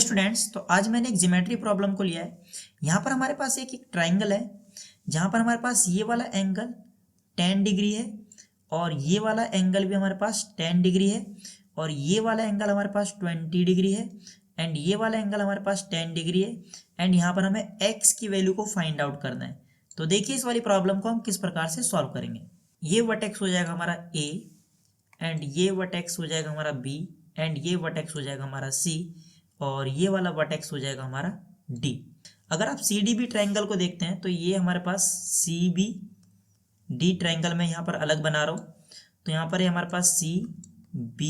Students, तो आज मैंने एक ज्योमेट्री प्रॉब्लम को लिया है। यहाँ पर हमारे पास एक ट्राइंगल है जहाँ पर हमारे पास ये वाला एंगल 10 डिग्री है और ये वाला एंगल भी हमारे पास 10 डिग्री है और ये वाला एंगल हमारे पास 20 डिग्री है एंड ये वाला एंगल हमारे पास 10 डिग्री है एंड यहाँ पर हमें x की वैल्यू को फाइंड आउट करना है। तो देखिए इस वाली प्रॉब्लम को हम किस प्रकार से सॉल्व करेंगे। ये वर्टेक्स हो जाएगा हमारा a एंड ये वर्टेक्स हो जाएगा हमारा b एंड ये वर्टेक्स हो जाएगा हमारा c और ये वाला वर्टेक्स हो जाएगा हमारा D। अगर आप CDB ट्रायंगल को देखते हैं तो ये हमारे पास CBD ट्रायंगल में यहाँ पर अलग बना रहा हूँ। तो यहाँ पर है हमारे पास CB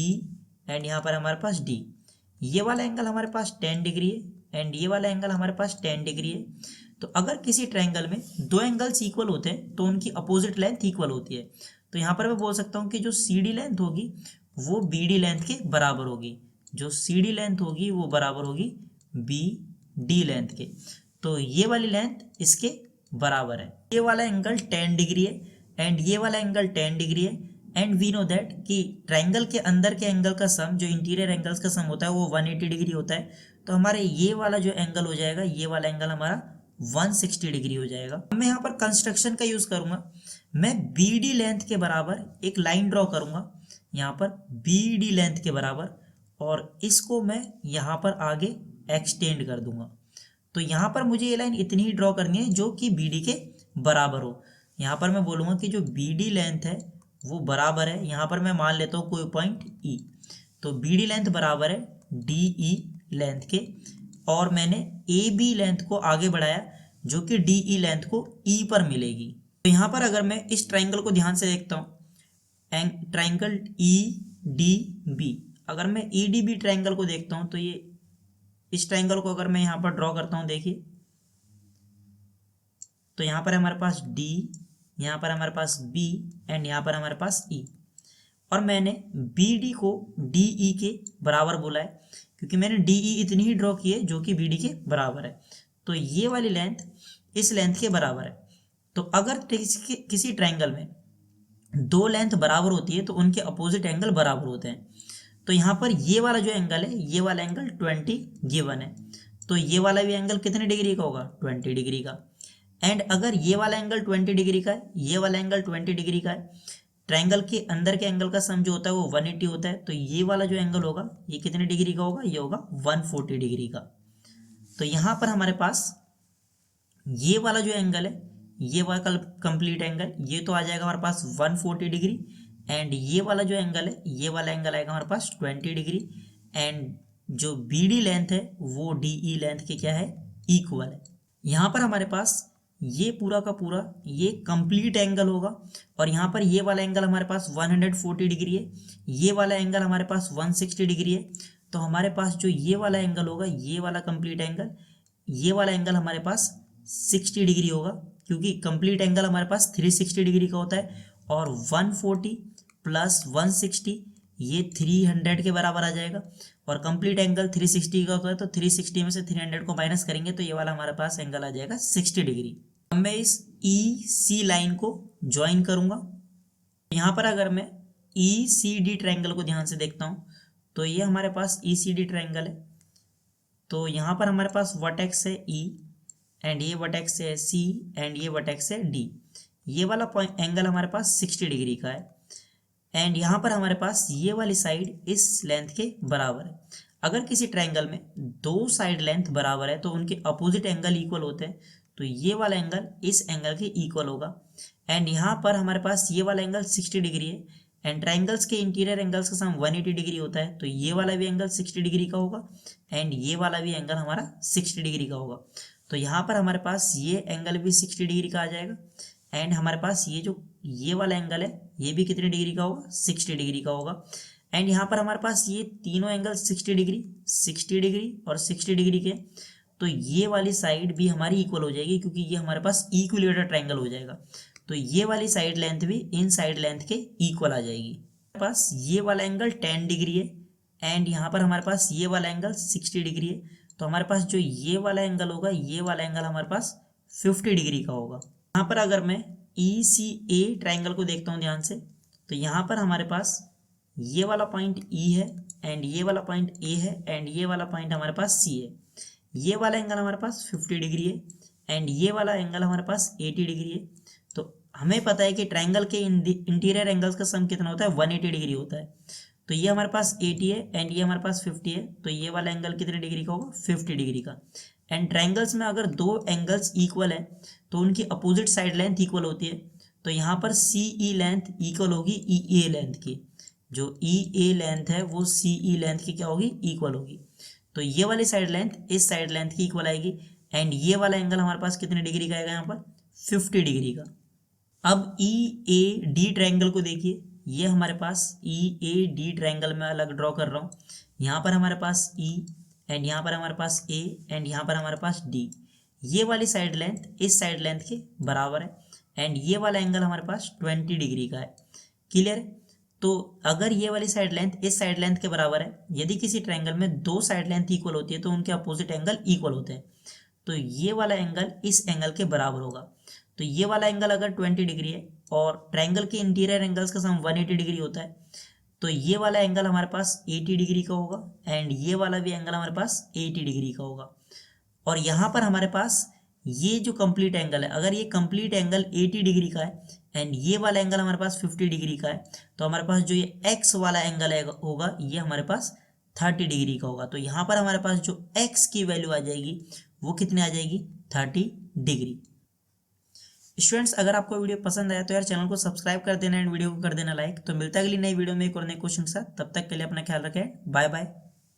एंड यहाँ पर हमारे पास D। ये वाला एंगल हमारे पास 10 डिग्री है एंड ये वाला एंगल हमारे पास 10 डिग्री है। तो अगर किसी ट्रायंगल में दो एंगल्स इक्वल होते हैं तो उनकी अपोजिट लेंथ इक्वल होती है। तो यहाँ पर मैं बोल सकता हूँ कि जो CD लेंथ होगी वो BD लेंथ के बराबर होगी, जो CD लेंथ होगी वो बराबर होगी BD लेंथ के। तो ये वाली लेंथ इसके बराबर है। ये वाला एंगल 10 डिग्री है एंड ये वाला एंगल 10 डिग्री है एंड वी नो दैट कि ट्रायंगल के अंदर के एंगल का सम, जो इंटीरियर एंगल्स का सम होता है वो 180 डिग्री होता है। तो हमारे ये वाला जो एंगल हो जाएगा, ये वाला एंगल हमारा 160 डिग्री हो जाएगा। मैं यहाँ पर कंस्ट्रक्शन का यूज करूंगा। मैं BD लेंथ के बराबर एक लाइन ड्रॉ करूंगा यहाँ पर BD लेंथ के बराबर और इसको मैं यहाँ पर आगे एक्सटेंड कर दूंगा। तो यहाँ पर मुझे ये लाइन इतनी ही ड्रॉ करनी है जो कि BD के बराबर हो। यहाँ पर मैं बोलूँगा कि जो BD लेंथ है वो बराबर है, यहाँ पर मैं मान लेता हूँ कोई पॉइंट E। तो BD लेंथ बराबर है DE लेंथ के और मैंने AB लेंथ को आगे बढ़ाया जो कि DE लेंथ को E पर मिलेगी। तो यहाँ पर अगर मैं इस ट्राइंगल को ध्यान से देखता हूँ, ट्राइंगल EDB, अगर मैं EDB ट्राइंगल को देखता हूँ तो ये इस ट्राइंगल को अगर मैं यहाँ पर ड्रॉ करता हूँ, देखिए तो यहाँ पर हमारे पास D, यहाँ पर हमारे पास B एंड यहाँ पर हमारे पास E और मैंने BD को DE के बराबर बोला है क्योंकि मैंने DE इतनी ही ड्रॉ की है जो कि BD के बराबर है। तो ये वाली लेंथ इस लेंथ के बराबर है। तो अगर किसी ट्राइंगल में दो लेंथ बराबर होती है तो उनके अपोजिट एंगल बराबर होते हैं। तो यहाँ पर ये वाला जो एंगल है, ये वाला एंगल 20 गिवन है, तो ये वाला भी एंगल कितने डिग्री का होगा, 20 डिग्री का। एंड अगर ये वाला एंगल 20 डिग्री का है, ये वाला एंगल 20 डिग्री का है, ट्रायंगल के अंदर के एंगल का सम जो होता है वो 180 होता है। तो ये वाला जो एंगल होगा ये कितने डिग्री का होगा, ये होगा 140 डिग्री का। तो यहाँ पर हमारे पास ये वाला जो एंगल है, ये वाला कंप्लीट एंगल, ये तो आ जाएगा हमारे पास 140 डिग्री एंड ये वाला जो एंगल है, ये वाला एंगल आएगा हमारे पास 20 डिग्री एंड जो BD लेंथ है वो DE लेंथ के क्या है, इक्वल है। यहाँ पर हमारे पास ये पूरा का पूरा ये कंप्लीट एंगल होगा और यहाँ पर ये वाला एंगल हमारे पास 140 डिग्री है, ये वाला एंगल हमारे पास 160 डिग्री है। तो हमारे पास जो ये वाला एंगल होगा, ये वाला कंप्लीट एंगल, ये वाला एंगल हमारे पास 60 डिग्री होगा क्योंकि कंप्लीट एंगल हमारे पास 360 डिग्री का होता है और 140 प्लस 160 ये 300 के बराबर आ जाएगा और कंप्लीट एंगल 360 का होता है। तो 360 में से 300 को माइनस करेंगे तो ये वाला हमारे पास एंगल आ जाएगा 60 डिग्री। अब मैं इस EC लाइन को ज्वाइन करूंगा। यहाँ पर अगर मैं ECD ट्रायंगल को ध्यान से देखता हूँ तो ये हमारे पास ECD ट्रायंगल है। तो यहाँ पर हमारे पास वर्टेक्स है E एंड ये वर्टेक्स है C एंड ये वर्टेक्स है D। ये वाला पॉइंट एंगल हमारे पास 60 डिग्री का है एंड यहाँ पर हमारे पास ये वाली साइड इस लेंथ के बराबर है। अगर किसी ट्रायंगल में दो साइड लेंथ बराबर है तो उनके अपोजिट एंगल इक्वल होते हैं। तो ये वाला एंगल इस एंगल के इक्वल होगा एंड यहाँ पर हमारे पास ये वाला एंगल 60 डिग्री है एंड ट्रायंगल्स के इंटीरियर एंगल्स का सम 180 डिग्री होता है। तो ये वाला भी एंगल 60 डिग्री का होगा एंड ये वाला भी एंगल हमारा 60 डिग्री का होगा। तो यहाँ पर हमारे पास ये एंगल भी 60 डिग्री का आ जाएगा एंड हमारे पास ये जो ये वाला एंगल है ये भी कितने डिग्री का होगा, 60 डिग्री का होगा एंड यहाँ पर हमारे पास ये तीनों एंगल 60 डिग्री और 60 डिग्री के। तो ये वाली साइड भी हमारी इक्वल हो जाएगी क्योंकि ये हमारे पास इक्विलेटरल ट्रायंगल हो जाएगा। तो ये वाली साइड लेंथ भी इन साइड लेंथ के इक्वल आ जाएगी। हमारे पास ये वाला एंगल 10 डिग्री है एंड यहाँ पर हमारे पास ये वाला एंगल 60 डिग्री है। तो हमारे पास जो ये वाला एंगल होगा, ये वाला एंगल हमारे पास 50 डिग्री का होगा। यहाँ पर अगर मैं ECA ट्रायंगल को देखता हूँ ध्यान से तो यहाँ पर हमारे पास ये वाला पॉइंट E है एंड ये वाला पॉइंट ए है एंड ये वाला पॉइंट हमारे पास सी है। ये वाला एंगल हमारे पास 50 डिग्री है एंड ये वाला एंगल हमारे पास 80 डिग्री है। तो हमें पता है कि ट्राइंगल के इंटीरियर एंगल्स का सम कितना होता है, 180 डिग्री होता है। तो ये हमारे पास 80 है एंड ये हमारे पास 50 है, तो ये वाला एंगल कितने डिग्री का होगा, 50 डिग्री का। एंड ट्राइंगल्स में अगर दो एंगल्स इक्वल है तो उनकी अपोजिट साइड लेंथ इक्वल होती है। तो यहाँ पर सी ई लेंथ इक्वल होगी ई ए लेंथ की, जो ई ए लेंथ है वो सी ई लेंथ की क्या होगी, इक्वल होगी। तो ये वाली साइड लेंथ इस साइड लेंथ की इक्वल आएगी एंड ये वाला एंगल हमारे पास कितने डिग्री का आएगा, यहाँ पर 50 डिग्री का। अब ई ए डी ट्रायंगल को देखिए, ये हमारे पास ई ए डी ट्रायंगल में अलग ड्रॉ कर रहा हूँ। यहाँ पर हमारे पास ई एंड यहाँ पर हमारे पास ए एंड यहाँ पर हमारे पास डी। ये वाली साइड लेंथ इस साइड लेंथ के बराबर है एंड ये वाला एंगल हमारे पास 20 डिग्री का है। क्लियर? तो अगर ये वाली साइड लेंथ इस साइड लेंथ के बराबर है, यदि किसी ट्रायंगल में दो साइड लेंथ इक्वल होती है तो उनके अपोजिट एंगल इक्वल होते हैं। तो ये वाला एंगल इस एंगल के बराबर होगा। तो ये वाला एंगल अगर 20 डिग्री है और ट्रायंगल के इंटीरियर एंगल्स का सम 180 डिग्री होता है, तो ये वाला एंगल हमारे पास 80 डिग्री का होगा एंड ये वाला भी एंगल हमारे पास 80 डिग्री का होगा। और यहाँ पर हमारे पास ये जो कंप्लीट एंगल है, अगर ये कंप्लीट एंगल 80 डिग्री का है एंड ये वाला एंगल हमारे पास 50 डिग्री का है, तो हमारे पास जो ये एक्स वाला एंगल होगा ये हमारे पास 30 डिग्री का होगा। तो यहाँ पर हमारे पास जो एक्स की वैल्यू आ जाएगी वो कितनी आ जाएगी, 30 डिग्री। स्टूडेंट्स, अगर आपको वीडियो पसंद आया तो यार चैनल को सब्सक्राइब कर देना एंड वीडियो को कर देना लाइक। तो मिलता है अगली नई वीडियो में एक और नए क्वेश्चन के साथ। तब तक के लिए अपना ख्याल रखें। Bye bye.